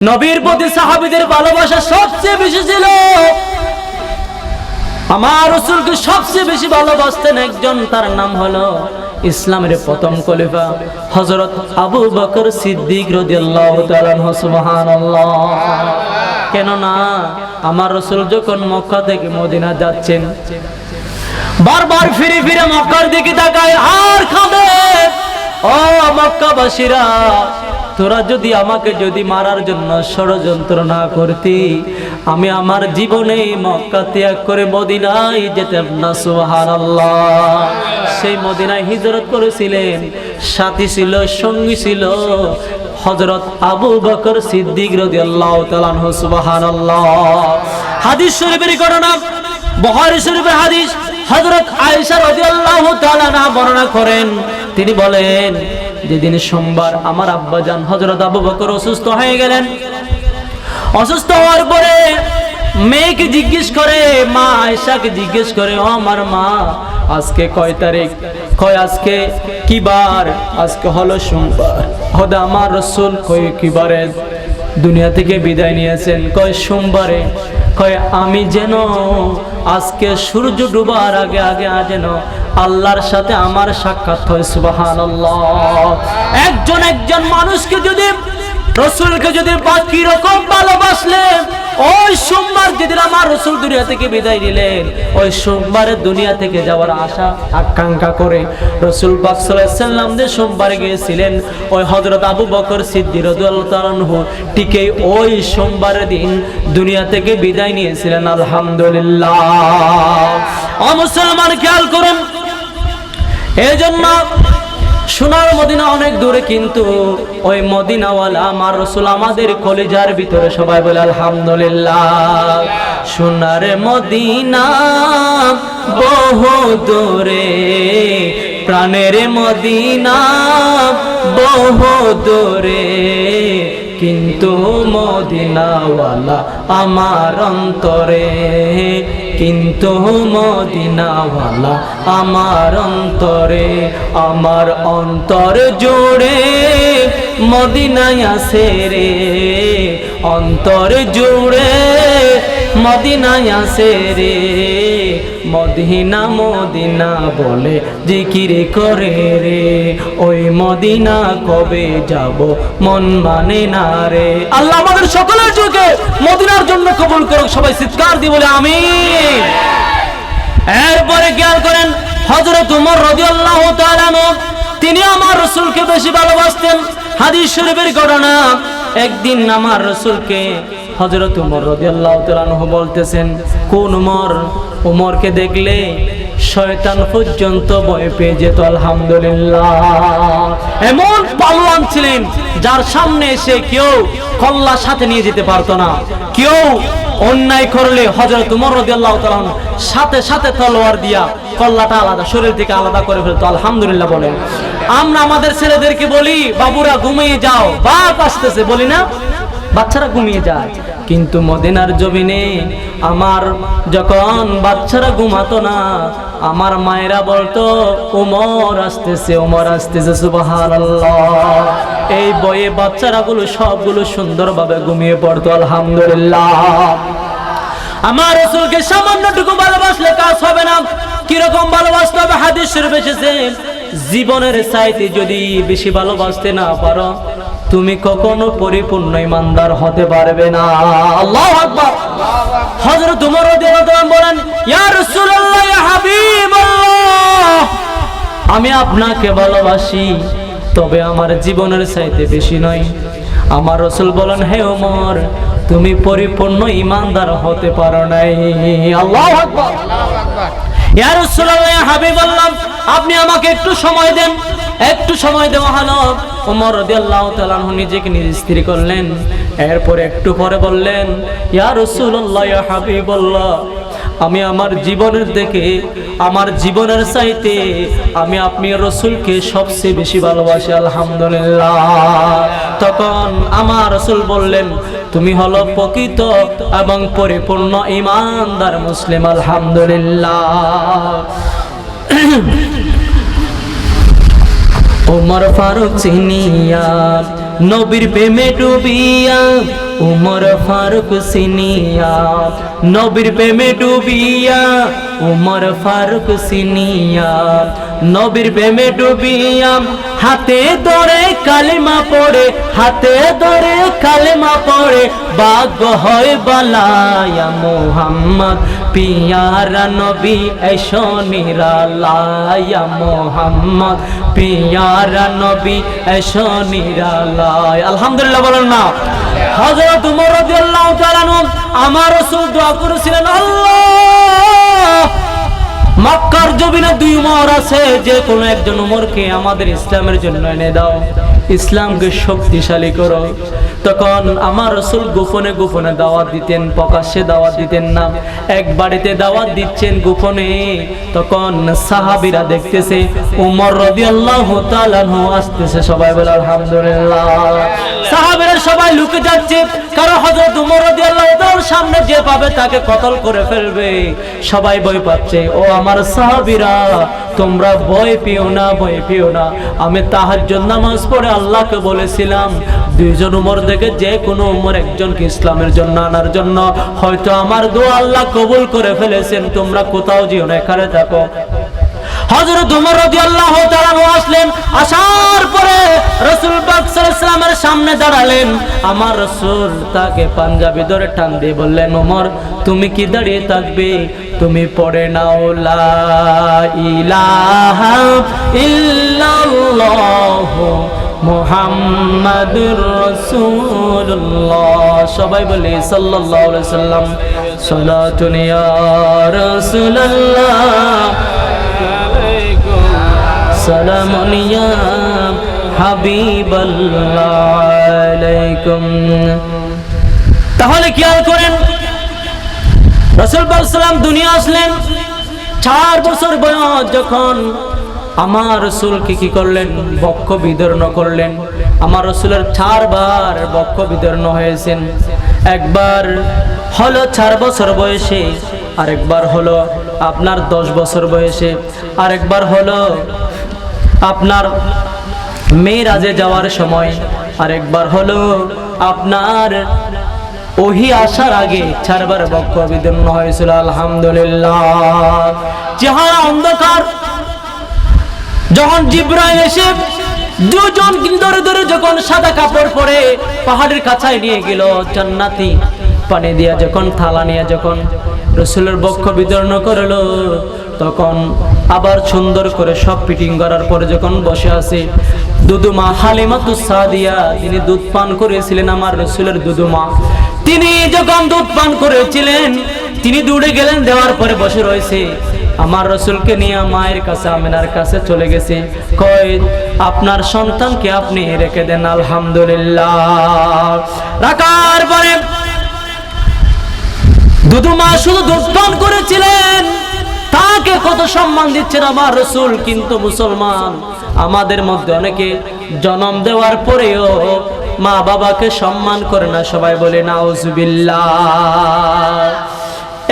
নবীর প্রতি সাহাবীদের ভালোবাসা সবচেয়ে বেশি ছিল। আমার রাসূলকে সবচেয়ে বেশি ভালোবাসতেন একজন, তার নাম হলো ইসলামের প্রথম খলিফা হযরত আবু বকর সিদ্দিক রাদিয়াল্লাহু তাআলা আনহু। সুবহানাল্লাহ। কেন না আমার রাসূল যখন মক্কা থেকে মদিনা যাচ্ছেন, বারবার ফিরে ফিরে মক্কার দিকে তাকায় আর কাঁদে, ও মক্কাবাসীরা, তোরা যদি আমাকে মারার জন্য ষড়যন্ত্র না করতি, আমি আমার জীবনে মক্কা ত্যাগ করে মদিনায় যেতাম না। সুবহানাল্লাহ। সেই মদিনায় হিজরত করেছিলেন, সাথী ছিল, সঙ্গী ছিল হযরত আবু বকর সিদ্দিক রাদিয়াল্লাহু তাআলা আনহু। সুবহানাল্লাহ। হাদিস শরীফের ঘটনা, বুখারী শরীফের হাদিস, হযরত আয়েশা রাদিয়াল্লাহু তাআলা আনহা বর্ণনা করেন। তিনি বলেন, যেদিন সোমবার আমার আব্বাজান হযরত আবু বকর অসুস্থ হয়ে গেলেন। অসুস্থ হওয়ার পরে মেয়েকে জিজ্ঞেস করে, মা আয়েশাকে জিজ্ঞেস করে, ও আমার মা, আজকে কয় তারিখ? কয় আজকে কি বার? আজকে হলো সোমবার। হদা আমার রাসূল কয় কি বারে দুনিয়া থেকে বিদায় নিয়েছেন? কয় সোমবারে। কয় আমি যেন আজকে সূর্য ডুবার আগে আগে যেন আল্লাহর সাথে আমার সাক্ষাৎ হয়। সুবহানাল্লাহ। একজন মানুষকে যদি, রাসূলকে যদি বাকি রকম ভালোবাসলে, ওই সোমবার যেদিন আমার রাসূল দুনিয়া থেকে বিদায় নিলেন, ওই সোমবারে দুনিয়া থেকে যাওয়ার আশা আকাঙ্ক্ষা করে রাসূল পাক সাল্লাল্লাহু আলাইহি ওয়াসাল্লাম যে সোমবারে গিয়েছিলেন, ওই হযরত আবু বকর সিদ্দিক রাদিয়াল্লাহু তাআলা আনহু ঠিক ওই সোমবারের দিন দুনিয়া থেকে বিদায় নিয়েছিলেন। আলহামদুলিল্লাহ। ও মুসলমান, খেয়াল করুন, এজন্য সোনার মদিনা অনেক দূরে, কিন্তু ওই মদিনাওয়ালা আমার রাসূল আমাদের কলিজার ভিতরে। সবাই বলে আলহামদুলিল্লাহ। সোনার মদিনা বহু দূরে, প্রাণের মদিনা বহু দূরে, কিন্তু মদিনাওয়ালা আমার অন্তরে, কিন্তু মদিনাওয়ালা আমার অন্তরে। আমার অন্তর জুড়ে মদিনায় আছে রে, অন্তর জুড়ে মদিনায় আছে রে, মদিনা মদিনা বলে জিকির করে রে, ওই মদিনা কবে যাব মন মানে না রে। আল্লাহ আমাদের সকলের চোখে মদিনার জন্য কবুল করুক। সবাই চিৎকার দিয়ে বলে আমিন। এরপরে খেয়াল করেন, হযরত ওমর রাদিয়াল্লাহু তাআলা আনহু, তিনি আমার রাসূলকে বেশি ভালোবাসতেন। হাদিস শরীফের ঘটনা, একদিন আমার রাসূলকে হযরত ওমর রাদিয়াল্লাহু তাআলা আনহু বলতেছেন, কোন ওমর? ওমরকে দেখলে শয়তান পর্যন্ত ভয় পেয়ে যেত। আলহামদুলিল্লাহ। এমন পালোয়ান ছিলেন যার সামনে এসে কেউ কল্লা সাথে নিয়ে যেতে পারতো না। কেউ অন্যায় করলে হযরত ওমর রাদিয়াল্লাহু তাআলা সাথে সাথে তলোয়ার দিয়া কল্লাটা আলাদা, শরীর থেকে আলাদা করে ফেলতো। আলহামদুলিল্লাহ বলেন। আমরা আমাদের ছেলেদেরকে বলি, বাবুরা ঘুমিয়ে যাও, বাপ আসতেছে, বলি না? বাচ্চারা ঘুমিয়ে যায়। কিন্তু মদিনার জমিনে আমার যখন বাচ্চারা ঘুমাতো না, আমার মায়েরা বলতো, ওমর আসতেছে, ওমর আসতেছে। সুবহানাল্লাহ। এই বয়ে বাচ্চারা গুলো সবগুলো সুন্দরভাবে ঘুমিয়ে পড়তো। আলহামদুলিল্লাহ। আমার রাসূলকে সামান্যটুকু ভালোবাসলে কাজ হবে না। কিরকম ভালোবাসতে হবে? হাদিস শরীফে এসেছে, জীবনের চাইতে যদি বেশি ভালোবাসতে না পারো, তুমি কখনো পরিপূর্ণ ইমানদার হতে পারবে না। আল্লাহু আকবার। হযরত ওমর রাদিয়াল্লাহু তাআলা বলেন, ইয়া রাসূলুল্লাহ, ইয়া হাবিবাল্লাহ, আমি আপনাকে ভালোবাসি, তবে আমার জীবনের চাইতে বেশি নয়। আমার রাসূল বলেন, হে ওমর, তুমি পরিপূর্ণ ইমানদার হতে পারো নাই। আল্লাহু আকবার। ইয়া রাসূলুল্লাহ, ইয়া হাবিবাল্লাহ, আপনি আমাকে একটু সময় দেন। একটু সময় দেওয়া হলো। ওমর রাদিয়াল্লাহু তাআলা আনহু নিজেকে নিজে স্থির করলেন। এরপর একটু পরে বললেন, ইয়া রাসূলুল্লাহ, ইয়া হাবিবাল্লাহ, আমি আমার জীবনের থেকে, আমার জীবনের চাইতে আমি আপনি রাসূলকে সবচেয়ে বেশি ভালোবাসি। আলহামদুলিল্লাহ। তখন আমার রাসূল বললেন, তুমি হলো প্রকৃত এবং পরিপূর্ণ ঈমানদার মুসলিম। আলহামদুলিল্লাহ। ওমর ফারুক চিনিয়া নবীর প্রেমে ডুবিয়া উমর ফারুক সিনিয়া নবীর প্রেমে ডুবিয়া উমর ফারুক সিনিয়া নবীর প্রেমে ডুবিয়া হাতে ধরে কালেমা পড়ে হাতে ধরে কালেমা পড়ে ভাগ্য হয় বালায়া মুহাম্মদ পিয়ারা নবী এসো নিরালায়া মুহাম্মদ পিয়ারা নবী এসো নিরালায়। আলহামদুলিল্লাহ বলেন না। হযরত উমর রাদিয়াল্লাহু তাআলা আমার রাসূল দোয়া করেছিলেন, আল্লাহ মক্কার জমিনে দুই উমর আছে, যে কোনো একজন উমরকে আমাদের ইসলামের জন্য এনে দাও, ইসলামকে শক্তিশালী করো। তখন আমার রাসূল গোপনে গোপনে দাওয়াত দিতেন, প্রকাশ্যে দাওয়াত দিতেন না। এক বাড়িতে দাওয়াত দিচ্ছেন গোপনে, তখন সাহাবীরা দেখতেছে উমর রাদিয়াল্লাহু তাআলা আনহু আসতেছে। সবাই বলে আলহামদুলিল্লাহ। সাহাবীরা সবাই লুকে যাচ্ছে, কারণ হযরত উমর রাদিয়াল্লাহু তাআলার সামনে যে পাবে তাকে কতল করে ফেলবে। সবাই ভয় পাচ্ছে। ও আমার সাহাবীরা, তোমরা ভয় পেও না, ভয় পেও না। আমি তাহাজ্জুদ নামাজ পড়ে আল্লাহকে বলেছিলাম, দুইজন উমর থেকে যে কোনো উমর একজনকে ইসলামের জন্য আনার জন্য, হয়তো আমার দোয়া আল্লাহ কবুল করে ফেলেছেন। তোমরা কোথাও যেও না, এখানে থাকো। হযরত উমর রাদিয়াল্লাহু তাআলা আসলেন। আসার পরে রাসূল পাক সাল্লাল্লাহু আলাইহি ওয়াসাল্লামের সামনে দাঁড়ালেন। আমার রাসূল তাকে পাঞ্জাবি ধরে টান দিয়ে বললেন, ওমর তুমি কি দাঁড়িয়ে থাকবে? তুমি পড়ে নাও লা ইলাহা ইল্লাল্লাহু মুহাম্মাদুর রাসূলুল্লাহ। সবাই বলি সাল্লাল্লাহু আলাইহি ওয়াসাল্লাম। সালাতুন ইয়া রাসূলুল্লাহ সালামুন ইয়া হাবিবাল্লাহ আলাইকুম। তাহলে খেয়াল করেন, রাসূল পাক সাল্লাম দুনিয়া আসলেন 4 বছর বয়স যখন আমার রাসূলকে কি করলেন? বক্ষ বিদীর্ণ করলেন। আমার রাসূলের 4 বার বক্ষ বিদীর্ণ হয়েছেন। একবার হলো 4 বছর বয়সে, আরেকবার হলো আপনার 10 বছর বয়সে, আরেকবার হলো আপনার মেরাজে যাওয়ার সময়, আরেকবার হলো আপনার ওহি আসার আগে 4 বার বক্ষ বিদীর্ণ হয়েছিল। আলহামদুলিল্লাহ। চেহারা অন্ধকার। যখন জিবরাইল এসে দুজন ধরে ধরে যখন সাদা কাপড় পরে পাহাড়ের কাছায় নিয়ে গেল, জান্নাতি পানি দিয়া যখন থালা নিয়ে যখন রাসূলের বক্ষ বিতরণ করলো, তখন আবার সুন্দর করে সব ফিটিং করার পরে যখন বসে আছে, দুদুমা হালিমাতুস সাদিয়া তিনি দুধ পান করেছিলেন। আমার রাসূলের দুদুমা তিনি যখন দুধ পান করেছিলেন, তিনি দৌড়ে গেলেন, দেওয়ার পরে বসে রয়েছে। আমার রাসূলকে নিয়ে মায়ের কাছে আমিনার কাছে চলে গেছে। কয় আপনার সন্তানকে আপনি রেখে দেন। আলহামদুলিল্লাহ। রাখার পরে দুদুমা শুধু দুধ পান করেছিলেন, তাকে কত সম্মান দিচ্ছেন আমার রাসূল। কিন্তু মুসলমান আমাদের মধ্যে অনেকে জন্ম দেওয়ার পরেও মা বাবাকে সম্মান করে না। সবাই বলে নাউজুবিল্লাহ।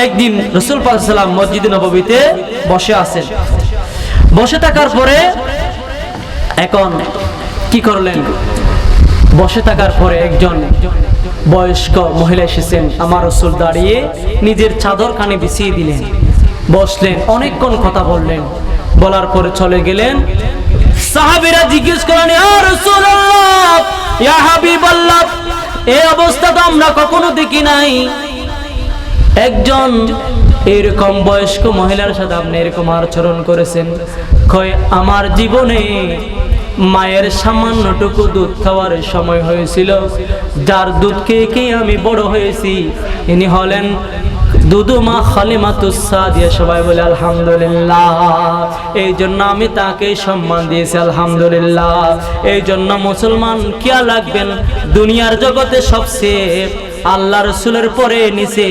একদিন রাসূল পাক সাল্লাল্লাহু আলাইহি ওয়াসাল্লাম মসজিদে নববীতে বসে আছেন। বসে থাকার পরে এখন কি করলেন? বসে থাকার পরে একজন বয়স্ক মহিলা এসেছেন। আমার রাসূল দাঁড়িয়ে নিজের চাদর কানে বিছিয়ে দিলেন, বসলেন, অনেকক্ষণ কথা বললেন। বলার পরে চলে গেলেন। সাহাবীরা জিজ্ঞেস করলেন, ইয়া রাসূলুল্লাহ, ইয়া হাবিবাল্লাহ, এই অবস্থা তো আমরা কখনো দেখি নাই। একজন এরকম বয়স্ক মহিলার সাথে আপনি এরকম আচরণ করেছেন। কয় আমার জীবনে মায়ের সামান্যটুকু দুধ খাওয়ার সময় হয়েছিল, যার দুধ খেয়ে খেয়ে আমি বড় হয়েছি। ইনি হলেন দুদুমা হালিমাতুস সাদিয়া। সবাই বলে আলহামদুলিল্লাহ। এই জন্য আমি তাকে সম্মান দিয়েছি। আলহামদুলিল্লাহ। এই জন্য মুসলমান খেয়াল রাখবেন, দুনিয়ার জগতে সবচেয়ে আল্লাহ রাসূলের পরে নিচে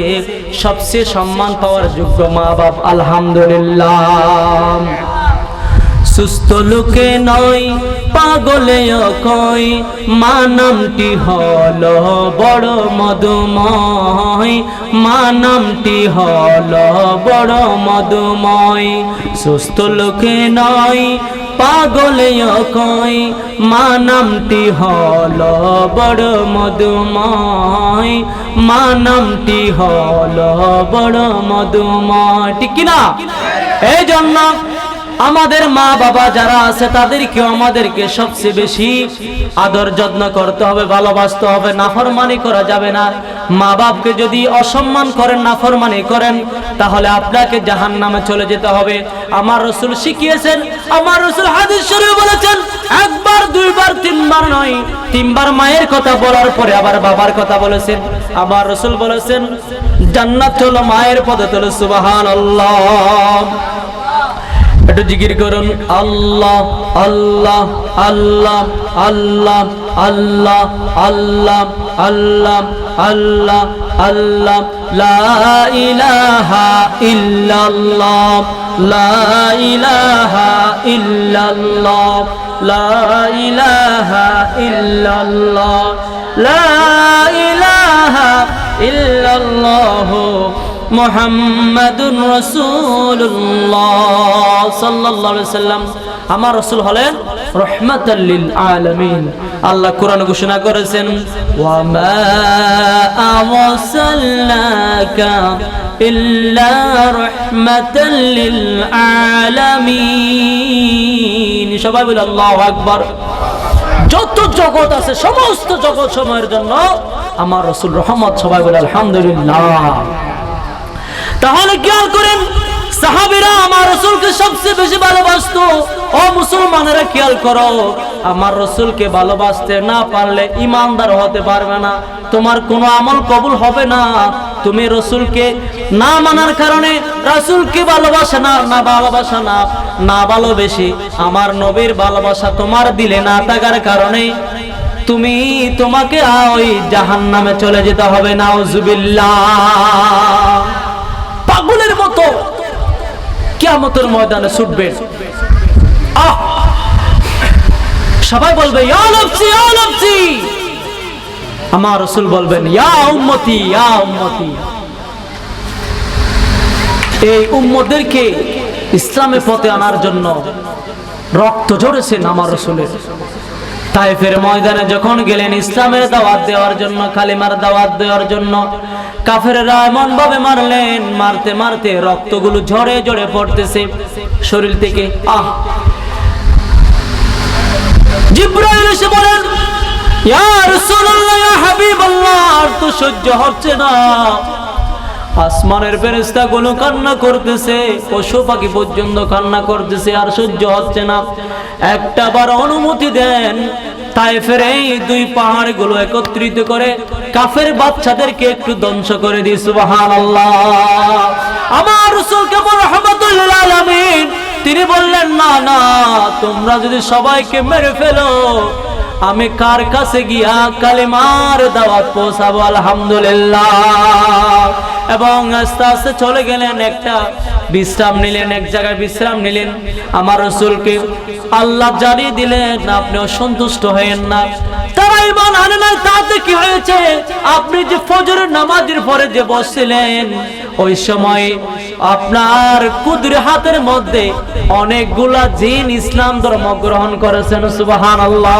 সবচেয়ে সম্মান পাওয়ার যোগ্য মা বাপ। আলহামদুলিল্লাহ। সুস্থ লোকে নয় পাগলেও কয়, মা নামটি হলো বড় মধুময়, মা নামটি হলো বড় মধুময়। সুস্থ লোকে নয় পাগলেও কয় মা নামটি হলো বড় মধুময়, মা নামটি হলো বড় মধুময়। ঠিক কিনা? এই জন্য আমাদের মা বাবা যারা আছে তাদেরকেও আমাদেরকে সবচেয়ে বেশি আদর যত্ন করতে হবে, ভালোবাসতে হবে। নাফরমানি করা যাবে না। মা বাপকে যদি অসম্মান করেন, নাফরমানি করেন, তাহলে আপনাকে জাহান্নামে চলে যেতে হবে। আমার রাসূল শিখিয়েছেন, আমার রাসূল হাদিস শরীফে বলেছেন, একবার দুইবার তিনবার নয়, তিনবার মায়ের কথা বলার পরে আবার বাবার কথা বলেছেন। আমার রাসূল বলেছেন জান্নাত হলো মায়ের পদতলে। সুবহানাল্লাহ। একটু জিকির করুন, আল্লাহ আল্লাহ আল্লাহ আল্লাহ আল্লাহ আল্লাহ আল্লাহ আল্লাহ আল্লাহ, লা ইলাহা ইল্লাল্লাহ, লা ইলাহা ইল্লাল্লাহ, লা ইলাহা ইল্লাল্লাহ, লা ইলাহা ইল্লাল্লাহ, মুহাম্মাদুর রাসূলুল্লাহ সাল্লাল্লাহু আলাইহি ওয়াসাল্লাম। আমার রাসূল হলেন রাহমাতাল লিল আলামিন। আল্লাহ কোরআনে ঘোষণা করেছেন, ওয়া মা আরসালনাকা ইল্লা রাহমাতাল লিল আলামিন। সবাই বলে আল্লাহু আকবার। যত জগৎ আছে সমস্ত জগৎ সময়ের জন্য আমার রাসূল রহমত। সবাই বলে আলহামদুলিল্লাহ। তাহলে খেয়াল করেন, সাহাবীরা আমার রাসূলকে সবচেয়ে বেশি ভালোবাসতো। ও মুসলমানেরা খেয়াল করো, আমার রাসূলকে ভালোবাসতে না পারলে ঈমানদার হতে পারবে না, তোমার কোনো আমল কবুল হবে না। তুমি রাসূলকে না মানার কারণে, রাসূলকে ভালোবাসা না ভালোবেসে আমার নবীর ভালোবাসা তোমার দিলে না থাকার কারণে তোমাকে ওই জাহান্নামে চলে যেতে হবে। নাউজুবিল্লাহ। পাগলের মতো কিয়ামতের ময়দানে ছুটবেন। সবাই বলবে ইয়া নফসি ইয়া নফসি, আমার রাসূল বলবেন ইয়া উম্মতি ইয়া উম্মতি। এই উম্মতদেরকে ইসলামের পথে আনার জন্য রক্ত ঝরেছেন আমার রাসূলের। তায়েফের ময়দানে যখন গেলেন ইসলামের দাওয়াত দেওয়ার জন্য, কালিমার দাওয়াত দেওয়ার জন্য, কাফেররা এমন ভাবে মারলেন, মারতে মারতে রক্তগুলো ঝরে ঝরে পড়তেছে শরীর থেকে। জিবরাইল এসে বলেন, ইয়া রাসূলুল্লাহ ইয়া হাবিবাল্লাহ, আর তো সহ্য হচ্ছে না। আসমানের ফেরেশতাগুলো কান্না করতেছে, পশু পাখি পর্যন্ত কান্না করতেছে, আর সহ্য হচ্ছে না। একটাবার অনুমতি দেন, তায়েফের এই দুই পাহাড়গুলো একত্রিত করে কাফের বাচ্চাদেরকে একটু ধ্বংস করে দিই। সুবহানাল্লাহ। আমার রাসূল কেবল রাহমাতুল লিল আলামিন, তিনি বললেন না না, তোমরা যদি সবাইকে মেরে ফেলো, আমি কার কাছে গিয়া কালিমার দাওয়াত পৌঁছাবো? আলহামদুলিল্লাহ। এবং আস্তে আস্তে চলে গেলেন, একটা বিশ্রাম নিলেন, এক জায়গায় বিশ্রাম নিলেন। আমার রাসূলকে আল্লাহ জানিয়ে দিলেন, আপনি অসন্তুষ্ট হয়েন না। তারা ঈমান আনে নাই, তাতে কি হয়েছে? আপনি যে ফজরের নামাজের পরে যে বসছিলেন, ওই সময় আপনার কুদরে হাতের মধ্যে অনেকগুলা জিন ইসলাম ধর্ম গ্রহণ করেছেন। সুবহানাল্লাহ।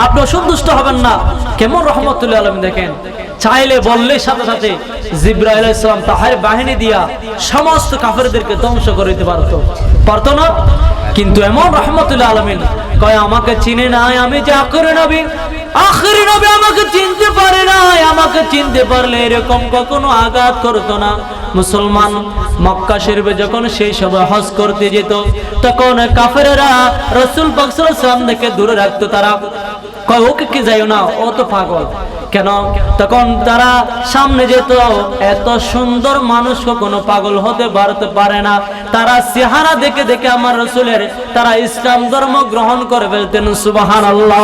আপনি অসন্তুষ্ট হবেন না। কেমন রহমতুল্লাহ আলামিন দেখেন, চাইলে বললে সাথে সাথে জিবরাইল আলাইহিস সালাম তাহার বাহিনী দিয়া সমস্ত কাফেরদেরকে ধ্বংস করে দিতে পারতো না? কিন্তু এমন রহমতুল্লাহ আলামিন কয়, আমাকে চিনে নাই, আমি যে আখিরি নবী, আমাকে চিনতে পারে নাই। আমাকে চিনতে পারলে এরকম কখনো আঘাত করতো না। মুসলমান মক্কা শরীফে যখন সেই সময় হজ করতে যেত, তখন কাফেররা রাসূল পাক সাল্লাল্লাহু আলাইহি ওয়াসাল্লাম থেকে দূরে রাখতো। তারা কয়, ওকে কি যাইও না, ও তো পাগল। কেন? তখন তারা সামনে যেত, এত সুন্দর মানুষ কখনো পাগল হতে পারে না। তারা চেহারা দেখে দেখে আমার রাসূলের তারা ইসলাম ধর্ম গ্রহণ করে ফেলতেন। সুবহানাল্লাহ।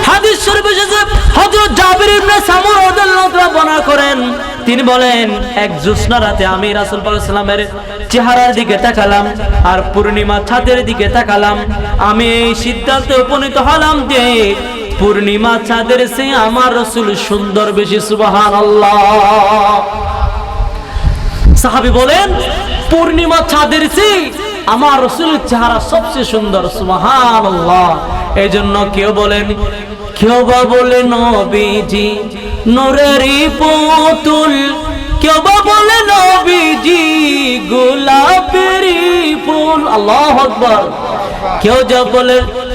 হাদিস শরীফে এসেছে, হযরত জাবির ইবনে সামুরা রাদিয়াল্লাহু তাআলা বর্ণনা করেন, তিনি বলেন, এক জ্যোৎস্না রাতে আমি রাসূল পাক সাল্লাল্লাহু আলাইহি ওয়াসাল্লামের চেহারার দিকে তাকালাম আর পূর্ণিমা চাঁদের দিকে তাকালাম। আমি এই সিদ্ধান্তে উপনীত হলাম যে পূর্ণিমা চাঁদের চেয়ে আমার রাসূল সুন্দর বেশি। সুবহানাল্লাহ। সাহাবী বলেন, পূর্ণিমা চাঁদের চেয়ে আমার রাসূলের চেহারা সবচেয়ে সুন্দর, সুবহানাল্লাহ। এই জন্য কেউ বা বলে নবীজি নূরেরই পুতুল, কেউ বা বলে নবীজি গোলাপেরই ফুল, আল্লাহু আকবার।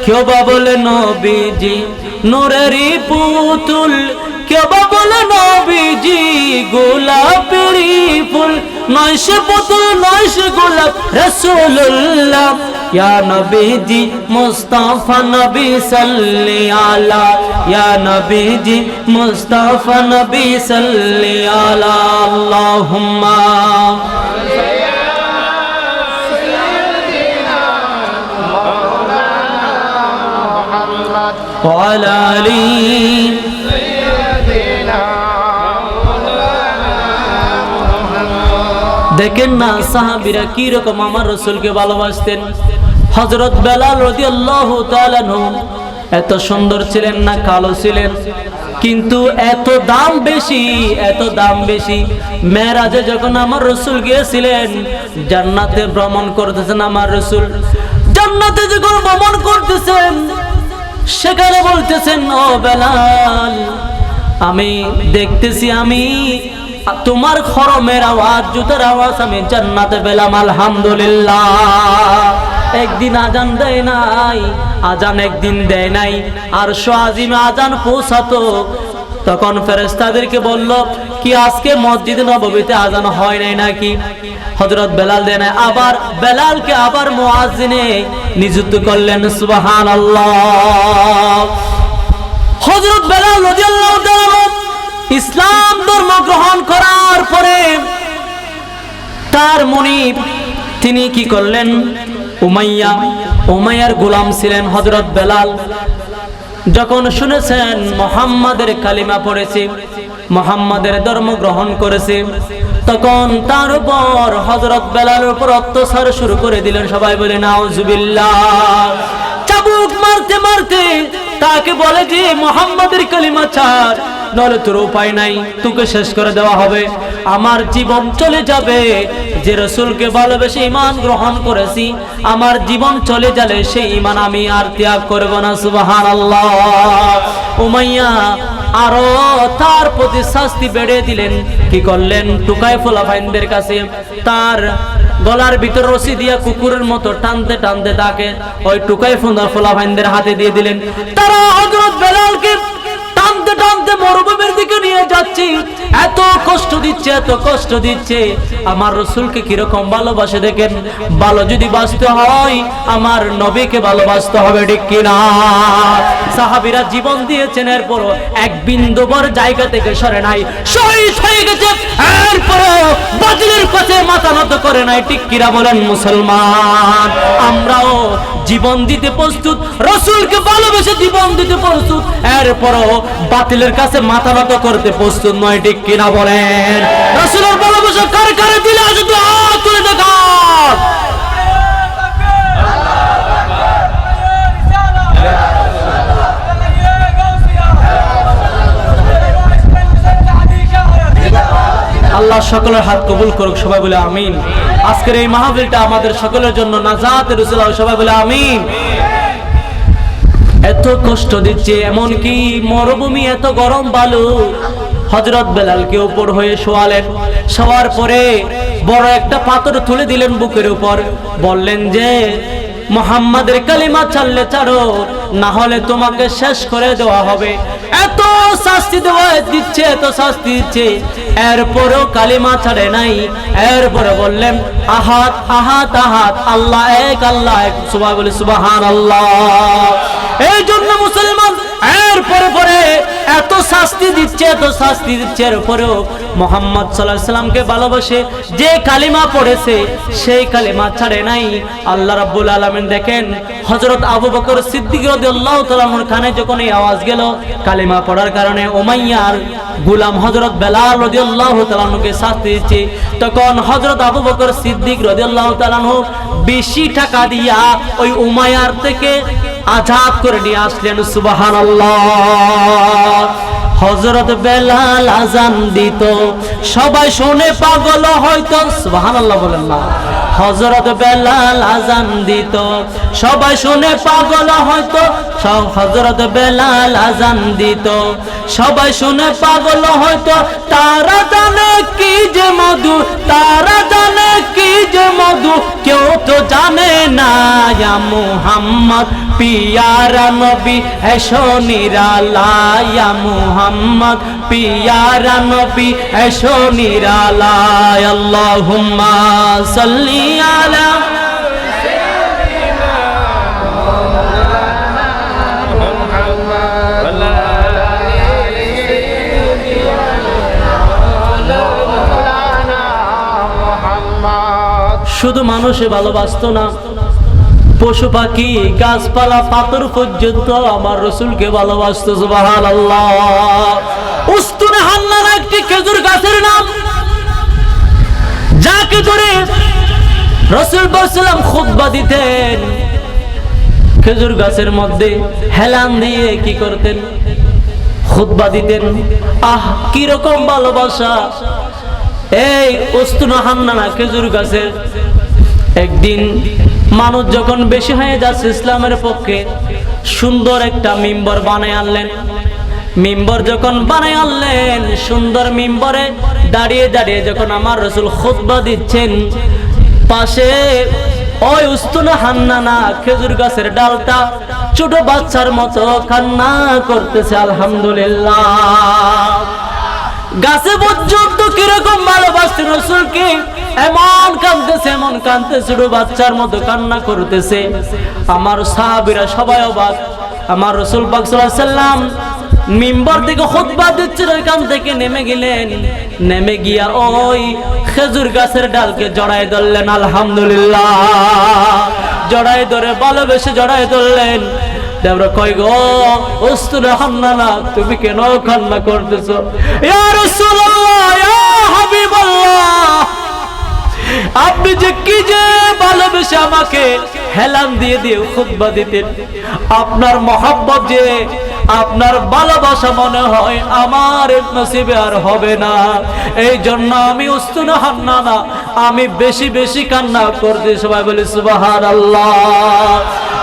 কেউ বা বলে নবীজি নূরেরই পুতুল, কেউ বা বলে নবীজি গোলাপেরই ফুল। নয় সে পুতুল নয় সে গোলাপ রাসূলুল্লাহ, ইয়া নবীজি মুস্তাফা নবী সাল্লি আলা, ইয়া নবীজি মুস্তাফা নবী সাল্লি আলা, আল্লাহুম্মা ওয়া আলা আলি। দেখেন না সাহাবীরা কি রকম আমার রাসূলকে ভালোবাসতেন। হযরত বেলাল রাদিয়াল্লাহু তাআলা আনহু এত সুন্দর ছিলেন না, কালো ছিলেন, কিন্তু এত দাম বেশি। মেরাজে যখন আমার রাসূল গিয়েছিলেন, জান্নাতে ভ্রমণ করতেছেন আমার রাসূল, জান্নাতে যখন ভ্রমণ করতেছেন সেখানে বলতেছেন, ও বেলাল, আমি দেখতেছি আমি তোমার খরমের আওয়াজ, জুতার আওয়াজ আমি জান্নাতে পেলাম, আলহামদুলিল্লাহ। একদিন আজান দেয় নাই, আজান একদিন দেয় নাই, আর আজিমে আজান পৌঁছাতো, তখন ফেরেশতাদেরকে বলল কি আজকে মসজিদে নববীতে আজান হয় নাই নাকি? হযরত বেলাল দেয় নাই, আবার বেলালকে আবার মুয়াজ্জিনে নিযুক্ত করলেন, সুবহানাল্লাহ। হযরত বেলাল রাদিয়াল্লাহু তাআলা ইসলাম ধর্ম গ্রহণ করার পরে তার মুনিব তিনি কি করলেন, উমাইয়ার গোলাম ছিলেন হযরত বেলাল। যখন শুনেছেন মুহাম্মাদের কালিমা পড়েছে, মুহাম্মাদের ধর্ম গ্রহণ করেছে, তখন তার উপর হযরত বেলালের উপর অত্যাচার শুরু করে দিলেন। সবাই বলে নাউজুবিল্লাহ। চাবুক মারতে মারতে তাকে বলে যে মুহাম্মাদের কালিমা ছাড়, নলে তোর উপায় নাই, তোকে শেষ করে দেওয়া হবে, আমার জীবন চলে যাবে। যে রাসূলকে ভালোবেসে ঈমান গ্রহণ করেছি, আমার জীবন চলে গেলে সেই ঈমান আমি আর ত্যাগ করব না, সুবহানাল্লাহ। উমাইয়া আরো তার প্রতি শাস্তি বেড়ে দিলেন। কি করলেন, টুকাই ফুলাফাইনদের কাছে তার গলার ভিতর রশি দিয়া কুকুরের মতো টানতে টানতে তাকে ওই টুকাই ফুলাফাইনদের হাতে দিয়ে দিলেন। তারা হযরত বেলালকে টানতে টানতে মরুভূমির দিকে নিয়ে যাচ্ছে, এত কষ্ট দিচ্ছে। আমার রাসূলকে কিরকম ভালোবাসে দেখেন। ভালো যদি বাঁচতে হয় আমার নবীকে ভালোবাসতে হবে, ঠিক কিনা? সাহাবীরা জীবন দিয়েছেন, এরপরও এক বিন্দুবর জায়গা থেকে সরে নাই, শহীদ হয়ে গেছে, এরপরও বাতিলের কাছে মাথা নত করে নাই, ঠিক কিনা বলেন মুসলমান? আমরাও জীবন দিতে প্রস্তুত, রাসূলকে ভালোবেসে জীবন দিতে প্রস্তুত, এরপরও বাতিলের কাছে মাথা নত করতে প্রস্তুত নয়, ঠিক কিনা বলেন? রাসূলের ভালোবাসা কারে কারে দিলে আজ তো হাত তুলে দেখান। আল্লাহ সকলের হাত কবুল করুক, সবাই বলে আমিন। আজকের এই মাহফিলটা আমাদের সকলের জন্য নাজাতের উসিলা, সবাই বলে আমিন। এত কষ্ট দিচ্ছে, এমন কি মরুভূমি, এত গরম বালু। হযরত বেলালকে উপর হয়ে শোয়ালেন, শোয়ার পরে বড় একটা পাথর তুলে দিলেন বুকের উপর, বললেন যে মুহাম্মাদের কালিমা ছাড়লে ছাড়ো, না হলে তোমাকে শেষ করে দেওয়া হবে। এত শাস্তি দিচ্ছে, এত শাস্তি দিচ্ছে, এরপরও কালিমা ছাড়ে নাই। এরপরে বললেন আহাদ আহাদ আহাদ, আল্লাহ এক, আল্লাহ এক, সুবহানাল্লাহ। এই জন্য মুসলমান এরপরে এত শাস্তি দিচ্ছে, এরপরেও মুহাম্মদ সাল্লাল্লাহু আলাইহি সাল্লামকে ভালোবাসে, যে কালিমা পড়েছে সেই কালিমা ছাড়ে নাই। আল্লাহ রাব্বুল আলামিন দেখেন হযরত আবু বকর সিদ্দিক রাদিয়াল্লাহু তাআলা আনহুর কানে যখন এই আওয়াজ গেল কালিমা পড়ার কারণে, উমাইয়ার গোলাম হযরত বেলাল রাদিয়াল্লাহু তাআলা আনহুকে শাস্তি দিচ্ছে, তখন হযরত আবু বকর সিদ্দিক রাদিয়াল্লাহু তাআলা আনহু বেশি টাকা দিয়া ওই উমাইয়ার থেকে আজাদ করে নিয়ে আসলেন, সুবহানাল্লাহ। হযরত বেলাল আজান দিত, সবাই শুনে পাগল হয়তো, সুবহানাল্লাহ বলেন না। হযরত বেলাল আজান দিত, সবাই শুনে পাগল হয়তো। হযরত বেলাল আজান দিত, সবাই শুনে পাগল হয়তো। তারা জানে কি যে মধু, তারা জানে কি যে মধু, কেউ তো জানে না। ইয়া মুহাম্মদ পিয়ারা নবী এসো নিরালায়, ইয়া মুহাম্মদ পিয়ারা নবী এসো নিরালায়। আল্লাহুম্মা সাল্লি আলা শুধু মানুষে ভালোবাসতো না, পশু পাখি গাছপালা পাথর পর্যন্ত আমার রাসূলকে ভালোবাসতো। সুবহানাল্লাহ। উস্তুনে হান্নান একটি খেজুর গাছের নাম, যাকে ধরে রাসূল সাল্লাল্লাহু খুতবা দিতেন। খেজুর গাছের মধ্যে হেলান দিয়ে কি করতেন? খুতবা দিতেন। আহ, কি রকম ভালোবাসা! এই উস্তুনে হান্নানা খেজুর গাছের একদিন মানুষ যখন বেশি হয়ে যাচ্ছে ইসলামের পক্ষে, সুন্দর একটা মিম্বর বানায় আনলেন। মিম্বর যখন বানায় আনলেন, সুন্দর মিম্বরে দাঁড়িয়ে দাঁড়িয়ে যখন আমার রাসূল খুতবা দিচ্ছেন, পাশে ওই উস্তুনে হান্নানা খেজুর গাছের ডালটা ছোট বাচ্চার মতো কান্না করতেছে। আলহামদুলিল্লাহ। গাছে পর্যন্ত কিরকম ভালোবাসতেন রাসূলকে, এমন কাঁদতেছে, এমন কাঁদতেছে, ছোট বাচ্চার মতো কান্না করতেছে। আমার সাহাবীরা সবাই অবাক। আমার রাসূল পাক সাল্লাল্লাহু আলাইহি সাল্লাম মিম্বর থেকে খুতবা দিচ্ছেন, ওইখান থেকে নেমে গেলেন। নেমে গিয়া ওই খেজুর গাছের ডালকে জড়ায় ধরলেন। আলহামদুলিল্লাহ। জড়ায় ধরে ভালোবেসে জড়ায় ধরলেন। দেবরা কই গো উস্তুনে হান্নানা, তুমি কেন কান্না করতেছো? ইয়া রাসূলুল্লাহ, ইয়া হাবিবাল্লাহ, আপনি যে কি যে ভালোবেসে আমাকে হেলান দিয়ে দিয়ে খুতবা দিতেন, আপনার মহব্বত যে, আপনার ভালোবাসা মনে হয় আমার নসিবে আর হবে না। এই জন্য আমি উস্তুনে হান্নানা আমি বেশি বেশি কান্না করতে। সবাই বলে সুবহানাল্লাহ।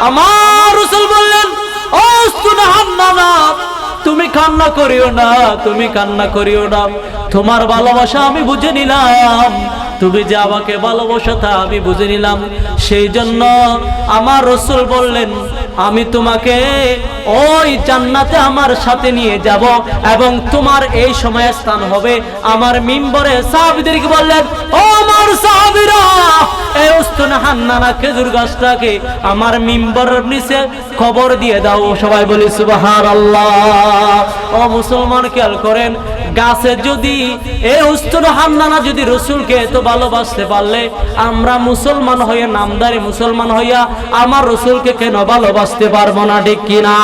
আমার রাসূল বললেন, ও উস্তুনে হান্নানা, তুমি কান্না করিও না, তুমি কান্না করিও না। তোমার ভালোবাসা আমি বুঝে নিলাম, তুমি যে আমাকে ভালোবাসো তা আমি বুঝে নিলাম। সেই জন্য আমার রাসূল বললেন, আমি তোমাকে ওই জান্নাতে আমার সাথে নিয়ে যাব এবং তোমার এই সময়ে স্থান হবে আমার মিম্বরে। সাহাবীদেরকে বললেন, ও আমার সাহাবীরা, এই উস্তুনে হান্নানা খেজুর গাছটাকে আমার মিম্বরের নিচে কবর দিয়ে দাও। সবাই বলি সুবহানাল্লাহ। ও মুসলমান, খেয়াল করেন, গাছে যদি এই উস্তুনে হান্নানা যদি রাসূলকে এত ভালোবাসতে পারলে, আমরা মুসলমান হয়ে, নামদারি মুসলমান হইয়া আমার রাসূলকে কেন ভালোবাসতে পারবো না? ঠিক কিনা?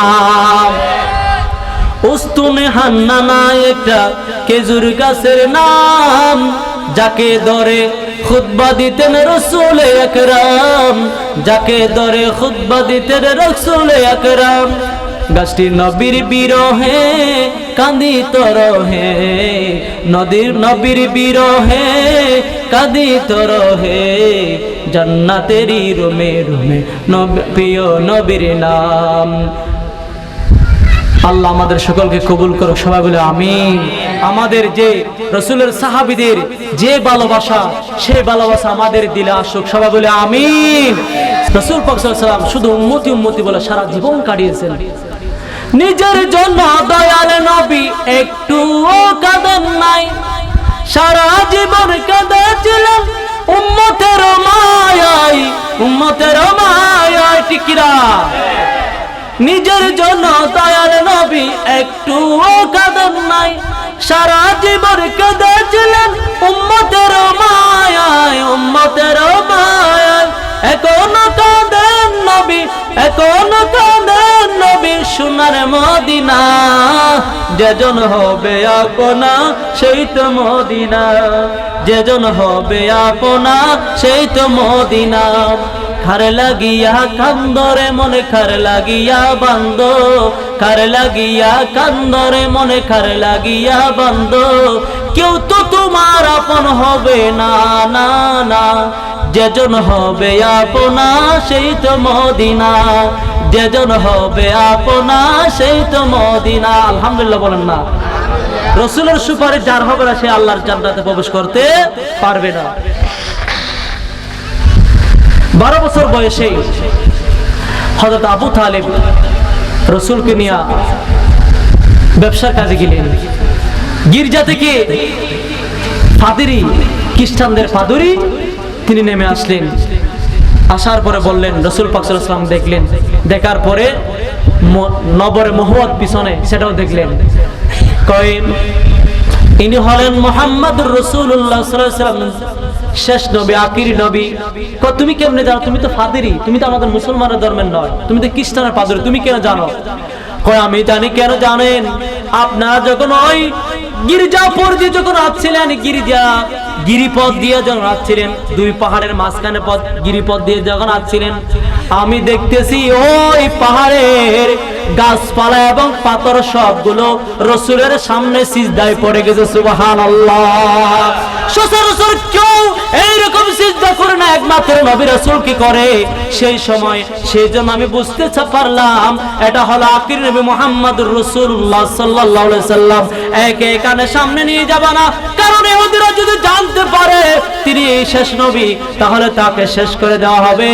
উস্তুনে হান্নানা একটা খেজুর গাছের নাম, যাকে ধরে খুতবা দিতেন রাসূল আকরাম, যাকে ধরে খুতবা দিতেন রাসূল আকরাম। গাছটি নবীর বিরহে কাঁদিত রহে, নবীর বিরহে কাঁদিত রহে, জান্নাতেরই রুমে রুমে প্রিয় নবীর নাম। আল্লাহ আমাদের সকলকে কবুল করো। সবাই বলে আমিন। আমাদের যে রাসূলের সাহাবীদের যে ভালোবাসা, সেই ভালোবাসা আমাদের দিলে আসুক। সবাই বলে আমিন। রাসূল পাক সাল্লাল্লাহু আলাইহি ওয়াসাল্লাম শুধু উম্মতি উম্মতি বলে সারা জীবন কাটিয়েছেন। নিজের জন্য দয়াল নবী একটুও কাঁদেন নাই, সারা জীবন কাঁদেছিলেন উম্মতের মায়ায়, উম্মতের মায়ায়। টিকিরা নিজের জন্য দয়াল নবী একটুও কাঁদেন নাই, সারা জীবন কাঁদেছিলেন উম্মতের মায়ায়, উম্মতের মায়ায়। এখনো কাঁদেন নবী, এখনো কাঁদেন নবী, সোনার মদিনা। যেজন হবে আপনা সেই তো মদিনা, যেজন হবে আপনা সেই তো মদিনা। খার লাগিয়া কান্দরে মনে খার লাগিয়া বান্দ, খার লাগিয়া কান্দরে মনে খার লাগিয়া বান্দ। কেউ তো তোমার আপন হবে না, না না। যেজন হবে আপনা সেই তো মদিনা, যেজন হবে আপনা সেই তো মদিনা। আলহামদুলিল্লাহ বলেন না? রাসূলের সুপারিশ যার হবে না সে আল্লাহর জান্নাতে প্রবেশ করতে পারবে না। 12 বছর বয়সে হযরত আবু তালিব রাসূলকে নিয়ে ব্যবসার কাজে গেলেন। গির্জা থেকে পাদ্রী, খ্রিস্টানদের পাদ্রী তিনি নেমে আসলেন। আসার পরে বললেন, রাসূল পাক সাল্লাল্লাহু আলাইহি ওয়াসাল্লাম দেখলেন, দেখার পরে নবরে মহুয়াত পিছনে সেটাও দেখলেন। কয়েন ইনি হলেন মুহাম্মদুর রাসূলুল্লাহ সাল্লাল্লাহু আলাইহি ওয়াসাল্লাম, শেষ নবী, আখির নবী। তুমি কেমনে জানো? তুমি তো পাদ্রী, তুমি তো আমাদের মুসলমানের ধর্মের নয়, তুমি তো খ্রিস্টানের পাদ্রী, তুমি কেন জানো? কয় আমি জানি। কেন জানেন? আপনারা যখন ওই গির্জাপুর দিয়ে যখন আসছিলেন, গিরিপথ দিয়ে যখন আসছিলেন, দুই পাহাড়ের মাঝখানে পথ, গিরিপথ দিয়ে যখন আসছিলেন, আমি দেখতেছি ওই পাহাড়ের গাছপালা এবং পাথর সবগুলো রাসূলের সামনে সিজদায় পড়ে গেছে। সুবহানাল্লাহ। সচরাচর কেউ এইরকম সিজদা করে না, একমাত্র নবী রাসূল কি করে সেই সময়। সেই জন্য আমি বুঝতে পারলাম এটা হলো আখির নবী মুহাম্মদুর রাসূলুল্লাহ সাল্লাল্লাহু আলাইহি সাল্লাম। একে কানে সামনে নিয়ে যাবে না, কারণ ইহুদিরা যদি জানতে পারে তিনি শেষ নবী তাহলে তাকে শেষ করে দেওয়া হবে।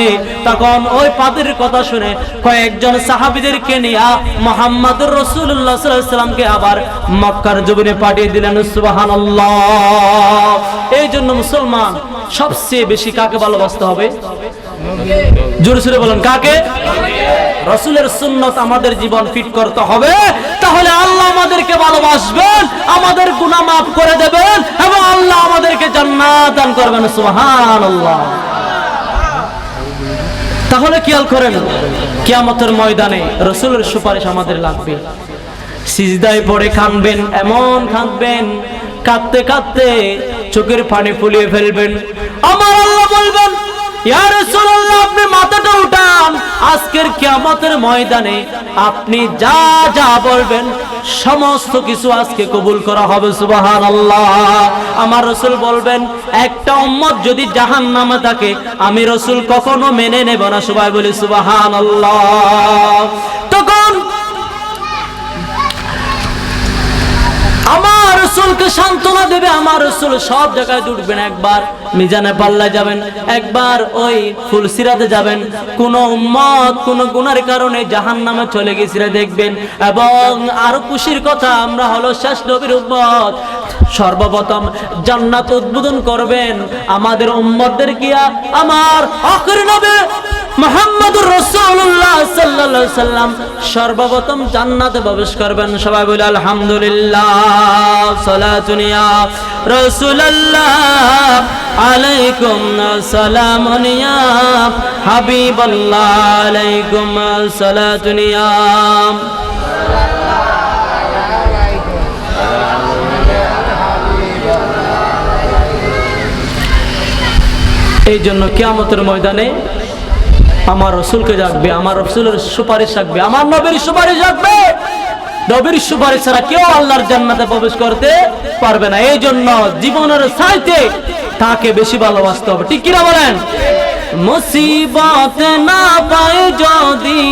তখন ওই পাদ্রীর কথা শুনে কয়েকজন সাহাবীদেরকে নিয়ে মুহাম্মদুর রাসূলুল্লাহ সাল্লাল্লাহু আলাইহি সাল্লামকে আবার মক্কার জমিনে পাঠিয়ে দিলেন। সুবহানাল্লাহ। এই জন্য মুসলমান সবচেয়ে বেশি কাকে ভালোবাসতে হবে? জোরে সোরে বলেন, কাকে? রাসূলের সুন্নাত আমাদের জীবন ফিট করতে হবে, তাহলে আল্লাহ আমাদেরকে ভালোবাসবেন, আমাদের গুনাহ মাফ করে দেবেন এবং আল্লাহ আমাদেরকে জান্নাত দান করবেন। সুবহানাল্লাহ। তাহলে খেয়াল করেন, কিয়ামতের ময়দানে রাসূলের সুপারিশ আমাদের লাগবে। সিজদায় পড়ে কাঁদবেন, এমন কাঁদবেন, কাঁদতে কাঁদতে চোখের পানি ফুলিয়ে ফেলবেন। আমার আল্লাহ বলবেন, ইয়া রাসূলুল্লাহ আপনি মাথাটা উঠান, আজকের কিয়ামতের ময়দানে আপনি যা যা বলবেন সমস্ত কিছু আজকে কবুল করা হবে। সুবহানাল্লাহ। আমার রাসূল বলবেন, একটা উম্মত যদি জাহান্নামে থাকে আমি রাসূল কখনো মেনে নেব না। সবাই বলি সুবহানাল্লাহ। তখন আমার রাসূলকে সান্ত্বনা দেবে, আমার রাসূল সব জায়গায় উঠবেন, একবার মিজানে পাল্লায় যাবেন, একবার ওই ফুলসিরাতে যাবেন। কোন উম্মত কোন গুনার কারণে জাহান্নামে চলে গেছিল দেখবেন। এবং আরো খুশির কথা, আমরা হলো শেষ নবীর উম্মত, সর্বপ্রথম জান্নাত উদ্বোধন করবেন আমাদের উম্মতদের গিয়া আমার আখির নবী মুহাম্মদুর রাসূলুল্লাহ সাল্লাল্লাহু আলাইহি সাল্লাম সর্বপ্রথম জান্নাতে প্রবেশ করবেন। সবাই বলে আলহামদুলিল্লাহ। সালাতুন ইয়া রাসূলুল্লাহ আলাইকুম সালামুন ইয়া হাবিবাল্লাহ আলাইকুম সালাতুন ইয়া। এই জন্য কিয়ামতের ময়দানে আমার রাসূলকে ডাকবে, আমার রাসূলের সুপারিশ রাখবে, আমার নবীর সুপারিশ রাখবে। নবীর সুপারিশ ছাড়া কেউ আল্লাহর জান্নাতে প্রবেশ করতে পারবে না। এই জন্য জীবনের চাইতে তাকে বেশি ভালোবাসতে হবে। ঠিক কিনা বলেন? মুসিবত না পায় যদি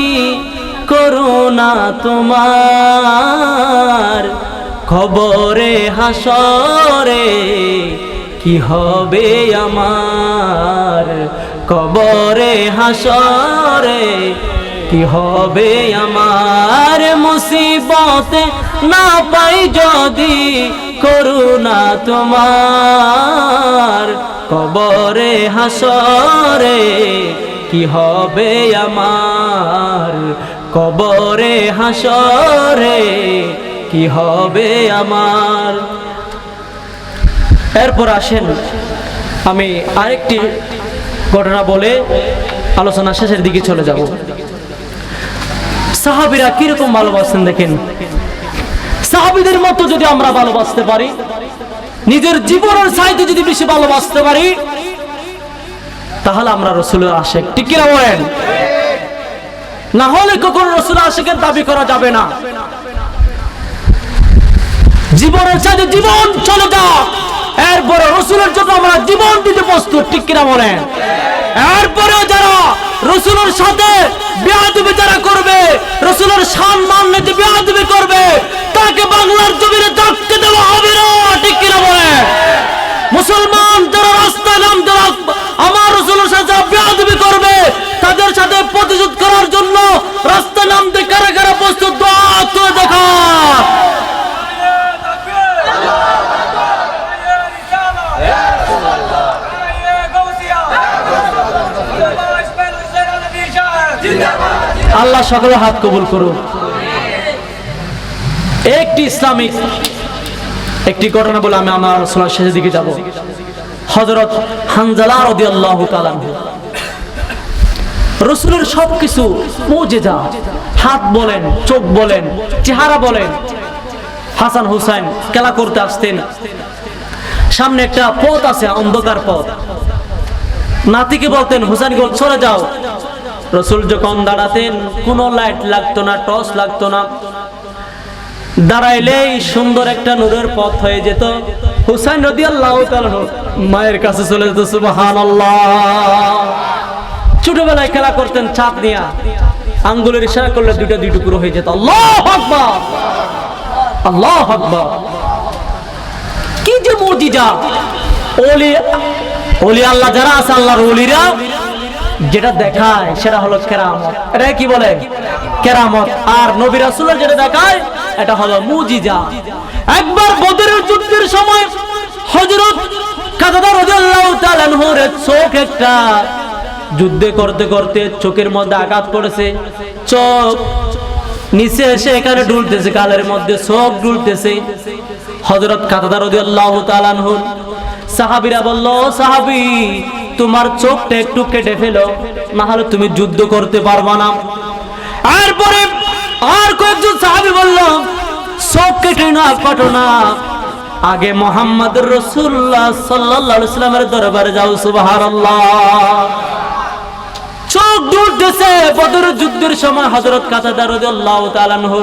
করুণা তোমার, কবরে হাসরে কি হবে আমার, কবরে হাসরে কি হবে আমার। মুসিবত না পাই যদি করুণা তোমার, কবরে হাসরে কি হবে আমার, কবরে হাসরে কি হবে আমার। এরপর আসেন আমি আরেকটি ঘটনা বলে আলোচনা শেষের দিকে চলে যাব। সাহাবীরা কিরকম ভালোবাসতেন দেখেন। সাহাবীদের মতো যদি আমরা ভালোবাসতে পারি, নিজের জীবনের চাইতে যদি বেশি ভালোবাসতে পারি, তাহলে আমরা রাসূলের আশিক। ঠিক কি না বলেন? না হলে কখনো রাসূলের আশিকের দাবি করা যাবে না। জীবনের চাইতে জীবন চলে যাক, এরপরে রাসূলের জন্য আমরা জীবন দিতে প্রস্তুত, ঠিক কিনা বলেন? এরপরেও যারা রাসূলের সাথে বেয়াদবি যারা করবে, রাসূলের সম্মান নিতে বেয়াদবি করবে, তাকে বাংলার জমিনে থাকতে দেওয়া হবে না, ঠিক কিনা বলেন? মুসলমান যারা রাস্তায় নাম যারা আমার রাসূলের সাথে বেয়াদবি করবে, তাদের সাথে প্রতিশোধ করার জন্য রাস্তায় নামতে কারা কারা প্রস্তুত, দোয়া তুলে দেখা। আল্লাহ সকলের হাত কবুল করুন। একটি ইসলামিক একটি ঘটনা বলে আমি আমার রাসূলের শেষের দিকে যাব। হযরত হানজালা রাদিয়াল্লাহু তাআলা রাসূলের সবকিছু মুজিজা, হাত বলেন, চোখ বলেন, চেহারা বলেন। হাসান হুসাইন খেলা করতে আসতেন, সামনে একটা পথ আছে, অন্ধকার পথ। নাতিকে বলতেন হুসাইন গো চলে যাও। রাসূল যখন দাঁড়াতেন কোনো লাইট লাগতো না, টর্চ লাগতো না, দাঁড়াইলেই সুন্দর একটা নূরের পথ হয়ে যেত। হুসাইন রাদিয়াল্লাহু তাআলা মায়ের কাছে চলে যেত। সুবহানাল্লাহ। ছোটবেলায় খেলা করতেন ছাদ নিয়ে, আঙ্গুলের ইশারা করলে দুইটা দুই টুকরো হয়ে যেত। আল্লাহু আকবার, আল্লাহু আকবার। কি যে মুজিজা! ওলি ওলি আল্লাহ যারা আছে, আল্লাহর ওলিরা যেটা দেখায় সেটা হলো কেরামত। এটা কি বলে? কেরামত। আর নবী রাসূলের যেটা দেখায় এটা হলো মুজিজা। একবার বদরের যুদ্ধের সময় হযরত কাতাদা রাদিয়াল্লাহু তাআলা আনহুর চোখ একটা যুদ্ধে করতে করতে চোখের মধ্যে আঘাত করেছে। চোখ নিচে এসে এখানে ডুলতেছে, গালের মধ্যে চোখ ডুলতেছে। হযরত কাতাদা রাদিয়াল্লাহু তাআলা আনহু সাহাবীরা বলল, সাহাবী তোমার চোখটা একটু কেটে ফেলো, না হলে তুমি যুদ্ধ করতে পারবা না। এরপরে আর কয়েকজন সাহাবী বলল, চোখ কেটে না, কাটো না, আগে মুহাম্মদুর রাসূলুল্লাহ সাল্লাল্লাহু আলাইহি ওয়াসাল্লামের দরবারে যাও। সুবহানাল্লাহ। চোখ ডুলতেছে। বদরের যুদ্ধের সময় হযরত কাতাদা রাদিয়াল্লাহু তাআলা আনহু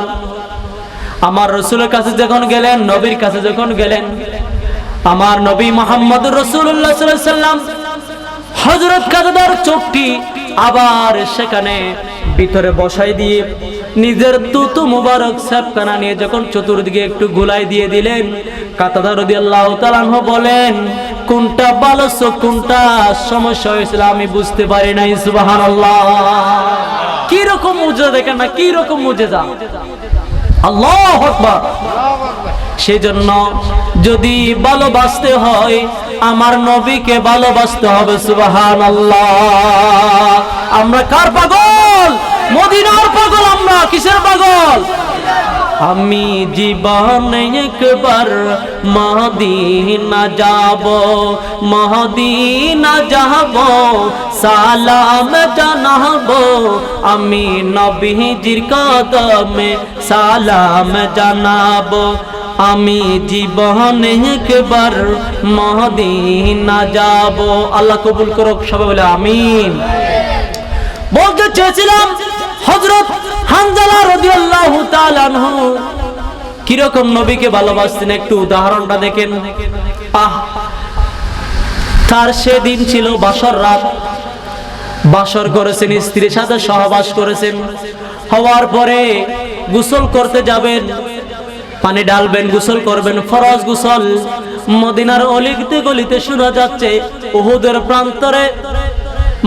আমার রাসূলের কাছে যখন গেলেন, নবীর কাছে যখন গেলেন, আমার নবী মুহাম্মদুর রাসূলুল্লাহ সাল্লাল্লাহু আলাইহি ওয়াসাল্লাম হযরত কাতাদার চোখটি আবার সেখানে ভিতরে বসাই দিয়ে নিজের তুতু মুবারক সাবখানা নিয়ে যখন চতুর্দিকে একটু গুলাই দিয়ে দিলেন, কাতাদা রাদিয়াল্লাহু তাআলা আনহু বলেন, কোনটা ভালো চোখ, কোনটা সমস্যা হয়েছিল আমি বুঝতে পারি নাই। সুবহানাল্লাহ। কি রকম মুজিজা দেখেন না, কি রকম মুজিজা! আল্লাহু আকবার। সেজন্য যদি ভালোবাসতে হয় আমার নবীকে ভালোবাসতে হবে। সুবহানাল্লাহ। আমরা কার পাগল? মদিনার পাগল। আমরা কিসের পাগল? আমি জীবনে একবার মদিনা যাব, মদিনা যাব, সালাম জানাবো, আমি নবীজির কদমে সালাম জানাবো, আমি জীবনে একবার মদিনা যাব। আল্লাহ কবুল করুক। সবাই বলে আমিন। বলতে চেয়েছিলাম হযরত হানজালা রাদিয়াল্লাহু তাআলা আনহু কিরকম নবীকে ভালোবাসতেন, একটু উদাহরণটা দেখেন। তার সেদিন ছিল বাসর রাত, বাসর করেছেন, স্ত্রীর সাথে সহবাস করেছেন। হওয়ার পরে গোসল করতে যাবেন, পানি ঢালবেন, গোসল করবেন, ফরজ গোসল। মদিনার অলিতে গলিতে শোনা যাচ্ছে উহুদের প্রান্তরে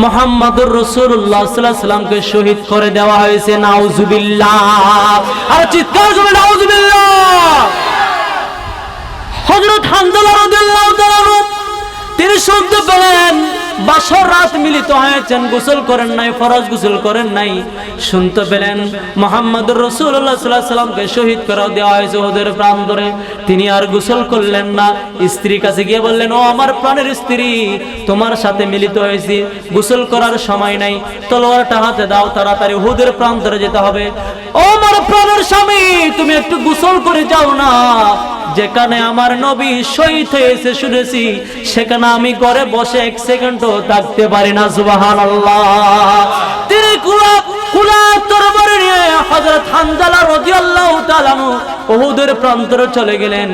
মুহাম্মদুর রাসূলুল্লাহ সাল্লাল্লাহু আলাইহি ওয়াসাল্লামকে শহীদ করে দেওয়া হয়েছে। নাউজুবিল্লাহ। আর চিৎকার করে নাউজুবিল্লাহ। হযরত হানজালা রাদিয়াল্লাহু তাআলা তিনি শুনতে পেলেন বাসর রাত মিলিত হয়েছেন, গোসল করেন নাই, ফরজ গোসল করেন নাই। শুনতে পেলেন মুহাম্মদুর রাসূলুল্লাহ সাল্লাল্লাহু আলাইহি ওয়াসাল্লামকে শহীদ করে দেওয়া হয়েছে ওদের প্রান্তরে। তিনি আর গোসল করলেন না। স্ত্রীর কাছে গিয়ে বললেন, ও আমার প্রাণের স্ত্রী, তোমার সাথে মিলিত হয়েছি, গোসল করার সময় নাই, তলোয়ারটা হাতে দাও, তাড়াতাড়ি উহুদের প্রান্তরে যেতে হবে। ও আমার প্রাণের স্বামী, তুমি একটু গোসল করে যাও না, যেখানে আমার নবী শহীদ হয়েছে শুনেছি, সেখানে আমি ঘরে বসে এক সেকেন্ডও থাকতে পারি না। সুবহানাল্লাহ। তিনি কুলা তরবারি নিয়ে হযরত হানজালা রাদিয়াল্লাহু তাআলা উহুদের প্রান্তরে চলে গেলেন।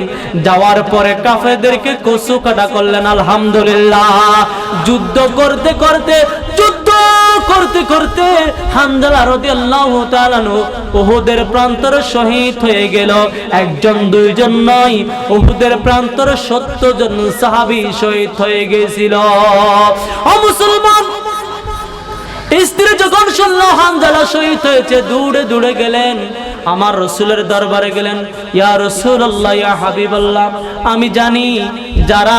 যাওয়ার পরে কাফেরদেরকে কসু কাটা করলেন। আলহামদুলিল্লাহ, যুদ্ধ করতে করতে হানজালা রাদিয়াল্লাহু তাআলা উহুদের প্রান্তরে শহীদ হয়ে গেল। একজন দুইজন নয়, উহুদের প্রান্তরে 70 জন সাহাবী শহীদ হয়ে গেছিল। ও মুসলমান, স্ত্রী যখন শুনলো হানজালা শহীদ হয়েছে, দৌড়ে দৌড়ে গেলেন আমার রাসূলের দরবারে গেলেন। ইয়া রাসূলুল্লাহ, ইয়া হাবিবাল্লাহ, আমি জানি যারা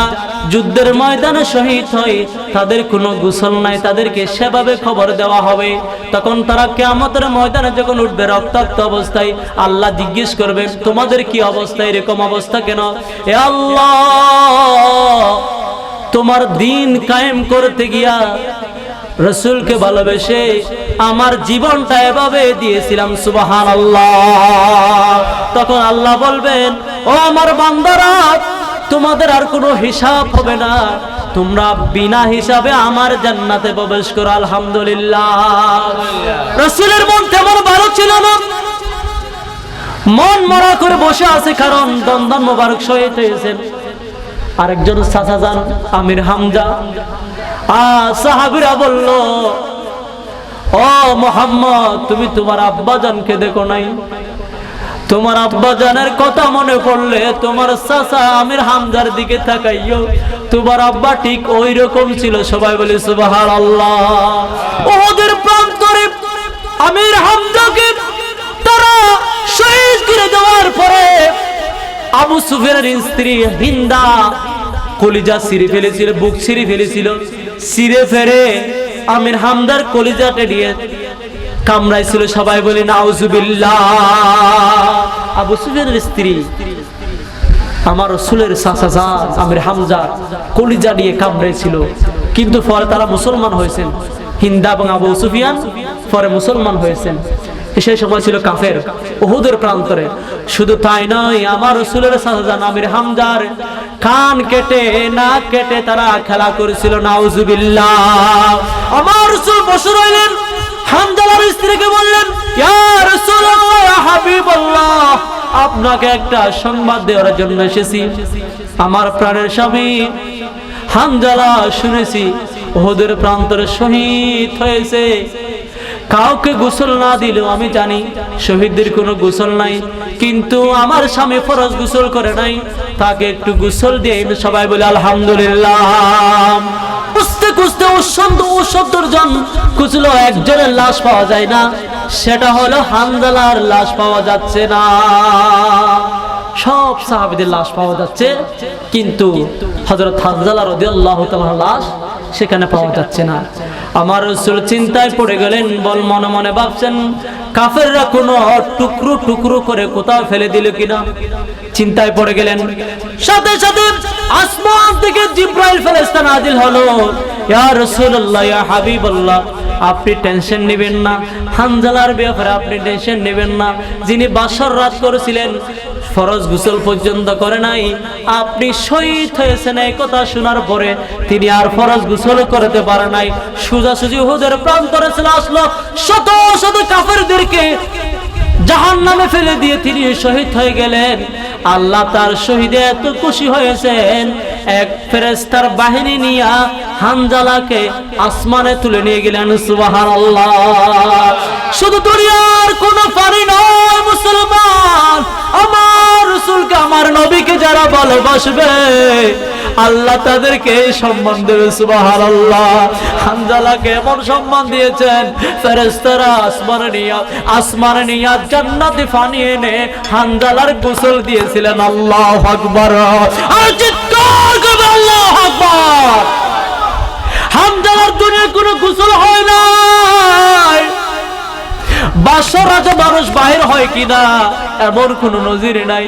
যুদ্ধের ময়দানে শহীদ হয় তাদের কোনো গোসল নাই, তাদেরকে সেভাবে খবর দেওয়া হবে। তখন তারা কিয়ামতের ময়দানে যখন উঠবে রক্তাক্ত অবস্থায়, আল্লাহ জিজ্ঞেস করবেন তোমাদের কি অবস্থা, এরকম অবস্থা কেন? এ আল্লাহ, তোমার দ্বীন কায়েম করতে গিয়া রাসূলকে ভালোবেসে আমার জীবনটা এভাবে দিয়েছিলাম, সুবহানাল্লাহ। তখন আল্লাহ বলবেন, ও আমার বান্দারা, তোমাদের আর কোনো হিসাব হবে না, তোমরা বিনা হিসাবে আমার জান্নাতে প্রবেশ করো। আলহামদুলিল্লাহ। রাসূলের মন তেমন ভালো ছিল না, মন মরা করে বসে আছে, কারণ দন্দন মোবারক শহীদ হয়েছেন। আরেকজন চাচা যান আমির হামজা, সাহাবীরা বলল, ও মুহাম্মদ, তুমি তোমার আব্বাজানকে দেখো নাই? তোমার আব্বাজানের কথা মনে পড়লে তোমার চাচা আমির হামজার দিকে তাকাইও, তোমার আব্বা ঠিক ওই রকম ছিল। সবাই বলি সুবহানাল্লাহ। উহুদের প্রান্তরে আমির হামজাকে তারা শহীদ করে দেওয়ার পরে আবু সুফিয়ানের স্ত্রী হিন্দা কলিজা ছিঁড়ে ফেলেছিল, বুক ছিঁড়ে ফেলেছিল। ছিঁড়ে ফেরে আমির হামদার কলিজাটা দিয়ে কামড়াইছিল। সবাই বলি নাউজুবিল্লাহ। আবু সুফিয়ানের স্ত্রী আমার রাসূলের চাচা জান আমির হামজা কলিজা দিয়ে কামড়াইছিল, কিন্তু পরে তারা মুসলমান হয়েছেন। হিন্দা এবং আবু সুফিয়ান পরে মুসলমান হয়েছেন। সেই সময় ছিল কাফের উহুদের প্রান্তরে। শুধু তাই নয়, আমার রাসূলের চাচা জান আমির হামজার কান কেটে না কেটে তারা খেলা করেছিল। নাউজুবিল্লাহ। আমার রাসূল বসে রইলেন, হামজালার স্ত্রীকে বললেন, ইয়া রাসূলুল্লাহ, ইয়া হাবিবাল্লাহ, আপনাকে একটা সংবাদ দেওয়ার জন্য এসেছি। আমার প্রাণের স্বামী হামজালা শুনেছি উহুদের প্রান্তরে শহীদ হয়েছে। কাউকে গোসল না দিলেও আমি জানি শহীদদের কোনো গোসল নাই, কিন্তু আমার স্বামী ফরজ গোসল করে নাই, তাকে একটু গোসল দিয়ে। সবাই বলে আলহামদুলিল্লাহ। খুঁজতে খুঁজতে 70 জন খুঁজলো, একজনের লাশ পাওয়া যায় না, সেটা হলো হানজালার লাশ পাওয়া যাচ্ছে না। সব সাহাবীদের লাশ পাওয়া যাচ্ছে, কিন্তু হযরত হানজালা রাদিয়াল্লাহু তাআলার লাশ সেখানে পাওয়া যাচ্ছে না। আমার রাসূল চিন্তায় পড়ে গেলেন, বল মনে মনে ভাবছেন কাফেররা কোনো টুকরো টুকরো করে কোথাও ফেলে দিল কিনা। চিন্তায় পড়ে গেলেন। সাথে সাথে আসমান থেকে জিবরাইল ফেরেশতা নাজিল হলো। ইয়া রাসূলুল্লাহ, ইয়া হাবিবাল্লাহ, আপনি টেনশন নেবেন না, হানজালার ব্যাপারে আপনি টেনশন নেবেন না। যিনি বাসর রাত করেছিলেন, ফরজ গোসল পর্যন্ত করে নাই, আপনি শহীদ হয়েছেন, এই কথা শোনার পরে তিনি আর ফরজ গোসল করতে পারে নাই। সোজাসুজি উহুদের প্রান্তরে চলে আসলো, শত শত কাফেরদেরকে জাহান্নামে ফেলে দিয়ে তিনি শহীদ হয়ে গেলেন। আল্লাহ তার শহীদে এত খুশি হয়েছেন, এক ফেরেশতার বাহিনী নিয়ে হানজালাকে আসমানে তুলে নিয়ে গেলেন। সুবহানাল্লাহ। শুধু দুনিয়ার কোন পানি নয় মুসলমান, আমার রাসূলকে আমার নবীকে যারা ভালোবাসবে আল্লাহ তাদেরকে সম্মান দেবে। সুবহানাল্লাহ। হানজালাকে এমন সম্মান দিয়েছেন, ফেরেশতারা আসমানে নিয়ে জান্নাতে পানি এনে হানজালার গোসল দিয়েছিলেন। আল্লাহু আকবার। আর চিৎকার করবে আল্লাহু আকবার। হানজালার দুনিয়ায় কোনো গোসল হয় না। বাসর রাতে মানুষ বাহির হয় কিনা এমন কোন নজির নাই।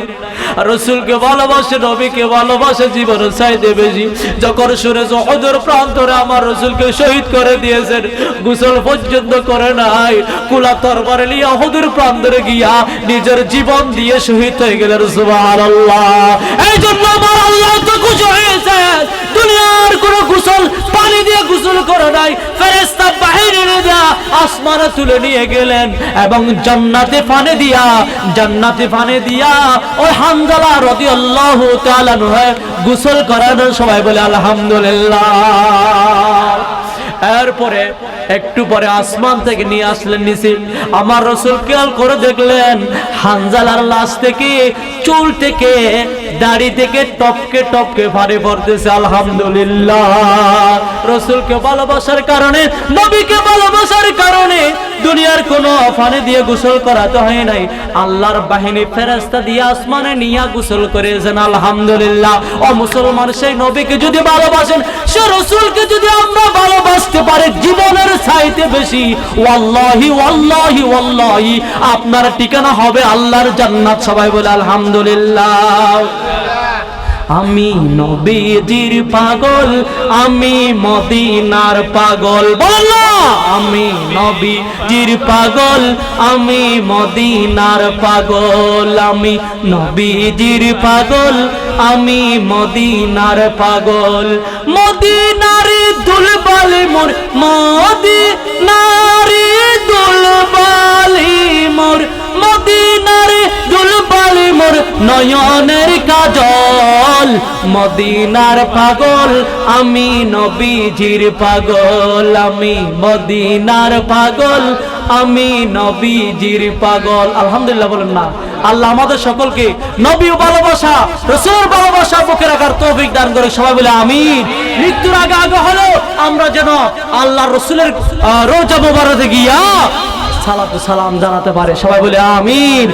রাসূলকে ভালোবাসে, নবীকে ভালোবাসে জীবনের চাইতে বেশি। যখন শুনেছে উহুদের প্রান্তরে আমার রাসূলকে শহীদ করে দিয়েছেন, গোসল পর্যন্ত করে নাই, কুলা তরবারি নিয়ে উহুদের প্রান্তরে গিয়া নিজের জীবন দিয়ে শহীদ হয়ে গেলেন। সুবহানাল্লাহ। এই জন্য আমার আল্লাহ তো খুশি হয়েছে, দুনিয়ার কোন গোসল পানি দিয়ে গোসল করে নাই, ফেরেশতা বাহিরে দেয়া আসমানে তুলে নিয়ে গেলেন এবং জান্নাতে পানি দিয়া ওই হানজালা রাদিয়াল্লাহু তাআলা গোসল করানোর সবাই বলে আলহামদুলিল্লাহ। এরপরে একটু পরে আসমান থেকে নিয়ে আসলেন নিচে, আমার রাসূল খেয়াল করে দেখলেন হানজালার লাশ থেকে, চুল থেকে, দাড়ি থেকে টপকে টপকে পানি পড়তেছে। আলহামদুলিল্লাহ। রাসূলকে ভালোবাসার কারণে, নবীকে ভালোবাসার কারণে দুনিয়ার কোনো পানি দিয়ে গোসল করাতে হয় নাই, আল্লাহর বাহিনী ফেরেশতা দিয়ে আসমানে নিয়ে গোসল করেছেন। আলহামদুলিল্লাহ। ও মুসলমান, সেই নবীকে যদি ভালোবাসেন, সে রাসূলকে যদি আমরা ভালোবাসতে পারি জীবনের চাইতে বেশি, ওয়াল্লাহি ওয়াল্লাহি ওয়াল্লাহি আপনার ঠিকানা হবে আল্লাহর জান্নাত। সবাই বলে আলহামদুলিল্লাহ। আমি নবীজির পাগল, আমি মদিনার পাগল। বলো, আমি নবীজির পাগল, আমি মদিনার পাগল। আমি নবীজির পাগল, আমি মদিনার পাগল। মদিনার দুলবালি মোর, মদিনার দুলবালি মোর, মদিনার দুলবালি মোর নয়নের কাজল। মদিনার পাগল, আমি নবীজির পাগল। আমি মদিনার পাগল, আমি নবীজির পাগল। আলহামদুলিল্লাহ বলেন না। আল্লাহ আমাদের সকলকে নবী ভালোবাসা, রাসূল ভালোবাসা বুকে রাখার তৌফিক দান করে। সবাই বলে আমিন। মৃত্যুর আগে হলো আমরা যেন আল্লাহর রাসূলের রওজা মুবারকে গিয়া সালাতু সালাম জানাতে পারে। সবাই বলে আমিন।